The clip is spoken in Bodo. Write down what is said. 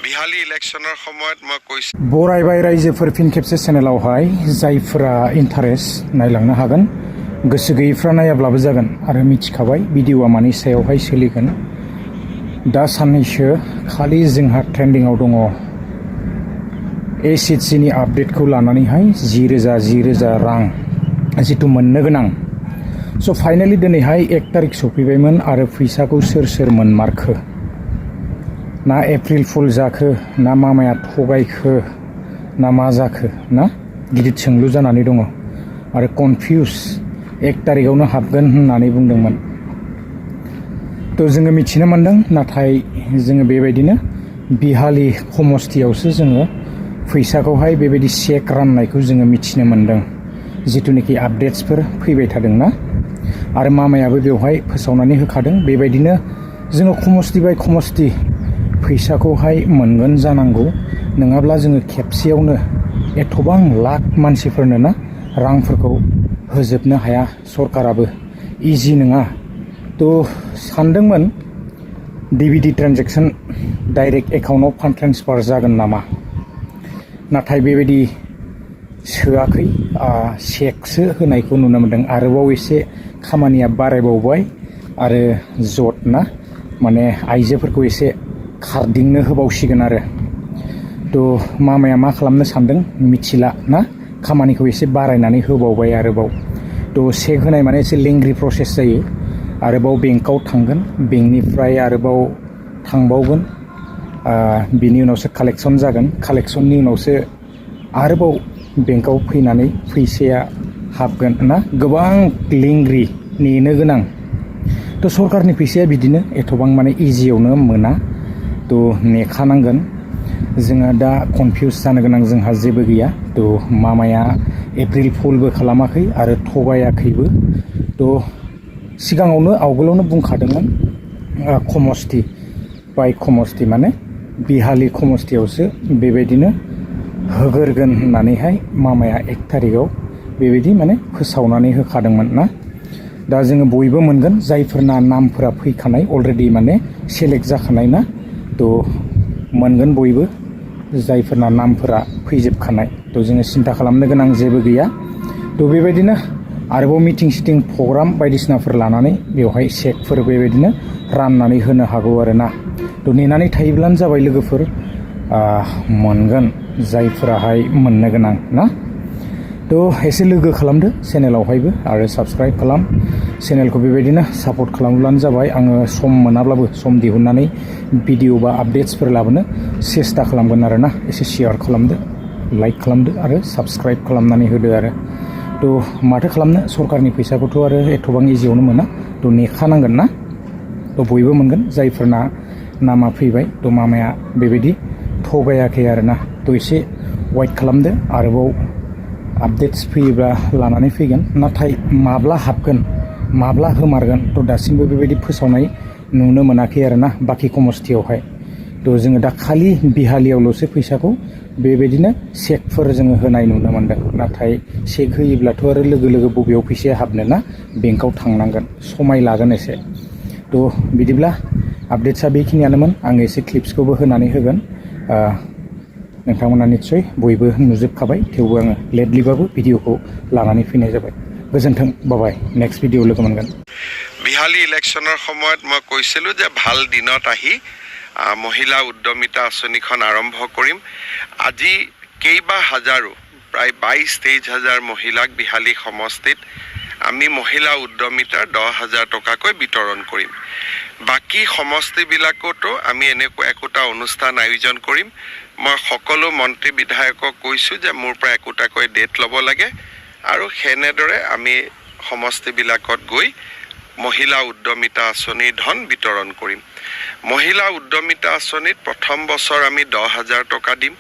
बिहाली इलेक्शनर সময়ত মই কৈছো बरायबाय रायजोफोर फिन खेबसे चेनेलावहाय जायफोरा इन्टारेस्ट नायलांनो हागोन गोसो गैयैफ्रा नायाब्लाबो जागोन आरो मिथिखाबाय भिडिअआ मानि सायावहाय सोलिगोन दा साननैसो खालि जोंहा ट्रेन्डिंआव दङ SHG नि आपडेटखौ लानानैहाय 10,000 रां जितु मोननो गोनां स' फाइनाली दिनैहाय 1 तारिख सफैबायमोन आरो फैसाखौ सोर मोनमारखो ना एप्रिल फुल जाखो ना मामाया थगायखो ना मा जाखो ना गिदिर सोंलु जानानै दङ आरो कनफिउज 1 तारिखआवनो हाबगोन होननानै बुंदोंमोन थ' जोङो मिथिनो मोनदों नाथाय जोङो बेबायदिनो बिहाली खमस्थियावसो जोङो फैसाखौहाय बेबायदि चेक राननायखौ जोङो मिथिनो मोनदों जितुनिखि आपडेट्सफोर फैबाय थादोंना आरो मामायाबो बेवहाय फोसावनानै होखादों बेबायदिनो जोङो खमस्ति बाय खमस्ति फैसाखौहाय मोनगोन जानांगौ नङाब्ला जोङो खेबसेयावनो एथबां लाख मानसिफोरनो ना रांफोरखौ होजोबनो हाया सरकाराबो इजि नङा थ' सानदोंमोन डिबिटि ट्रान्जेक्सन डाइरेक्ट एकाउन्टआव फान्ड ट्रेन्सफार जागोन नामा नाथाय बेबायदि सोआखै चेकसो होनायखौ नुनो मोनदों आरोबाव एसे खामानिया बारायबावबाय आरो जट ना माने आइजोफोरखौ एसे खारदिंनो होबावसिगोन आरो थ' मामाया मा खालामनो सानदों मिथिला ना खामानिखौ एसे बारायनानै होबावबाय आरोबाव थ' चेक होनाय माने एसे लेंग्रि प्रसेस जायो आरोबाव बेंकआव थांगोन बेंकनिफ्राय आरोबाव थांबावगोन बिनि उनावसो कालेक्सन जागोन कालेक्सननि उनावसो आरोबाव बेंकआव फैनानै फैसाया हाबगोन ना गोबां लेंग्रि नेनो गोनां थ' सरकारनि फैसाया बिदिनो एथबां माने इजियावनो मोना थ' नेखानांगोन जोंहा दा कनफिउज जानो गोनां जोंहा जेबो गैया थ' मामाया एप्रिल फुलबो खालामाखै आरो थगायाखैबो थ' सिगाङावनो आवगोलावनो बुंखादोंमोन खमस्ति बाय खमस्ति माने बिहाली खमस्तियावसो बेबायदिनो होगोरगोन होननानैहाय मामाया 1 तारिखआव बेबायदि माने फोसावनानै होखादोंमोन ना दा जोङो बयबो मोनगोन जायफोरना नामफोरा फैखानाय अलरेडि माने सेलेक्ट जाखानाय ना थ' मोनगोन बयबो जायफोरना नामफोरा फैजोबखानाय थ' जोङो सिन्था खालामनो गोनां जेबो गैया थ' बेबायदिनो आरोबाव मिटिं प्रग्राम बायदिसिनाफोर लानानै बेवहाय चेकफोर बेबायदिनो राननानै होनो हागौ आरोना थ' नेनानै थायोब्लानो जाबाय लोगोफोर मोनगोन जायफोराहाय मोननो गोनां ना थ' एसे लोगो खालामदो चेनेलावहायबो आरो साबस्क्राइब खालाम चेनेलखौ बेबायदिनो सापर्ट खालामब्लानो जाबाय आङो सम मोनाब्लाबो सम दिहुननानै भिडिअ बा आपडेट्सफोर लाबोनो सेस्था खालामगोन आरोना एसे शेयार खालामदो लाइक खालामदो आरो साबस्क्राइब खालामनानै होदो आरो थ' माथो खालामनो सरकारनि फैसाखौथ' आरो एथबां इजियावनो मोना थ' नेखानांगोन ना थ' बयबो मोनगोन जायफोरना नामा फैबाय थ' मामाया बेबायदि थगायाखै आरोना थ' एसे वेट खालामदो आरोबाव आपडेट्स फैयोब्ला लानानै फैगोन नाथाय माब्ला हाबगोन माब्ला होमारगोन थ' दासिमबो बेबायदि फोसावनाय नुनो मोनाखै आरोना बाखि खमस्थियावहाय थ' जोङो दा खालि बिहालियावल'सो फैसाखौ बेबायदिनो चेकफोर जोङो होनाय नुनो मोनदों नाथाय चेक होयोब्लाथ' आरो लोगो बबेयाव फैसाया हाबनो ना बेंकआव थांनांगोन समाय लागोन एसे थ' बिदिब्ला आपडेट्सआ बेखिनियानोमोन आङो एसे क्लिप्सखौबो होनानै होगोन नोंथांमोना निस्सय बयबो नुजोबखाबाय थेवबो आङो लेटलिबाबो भिडिअखौ लानानै फैनाय जाबाय गोजोन्थों बाबाय नेक्स्ट भिडिअ लोगो मोनगोन बिहाली इलेक्शনৰ সময়ত মই কৈছিলোঁ যে ভাল দিনত আহি মহিলা উদ্যমিতা আঁচনিখন আৰম্ভ কৰিম আজি কেইবা হাজাৰো প্ৰায় 22-23 হাজাৰ মহিলাক বিহালী সমষ্টিত আমি মহিলা উদ্যমিতাৰ 10,000 টকাকৈ বিতৰণ কৰিম বাকি সমষ্টিবিলাকতো আমি এনেকুৱা একোটা অনুষ্ঠান আয়োজন কৰিম মই সকলো মন্ত্ৰী বিধায়কক কৈছোঁ যে মোৰ পৰা একোটাকৈ ডেট ল'ব লাগে আৰু সেনেদৰে আমি সমষ্টিবিলাকত গৈ মহিলা উদ্যমিতা আঁচনিৰ ধন বিতৰণ কৰিম মহিলা উদ্যমিতা আঁচনিত প্ৰথম বছৰ আমি 10,000 টকা দিম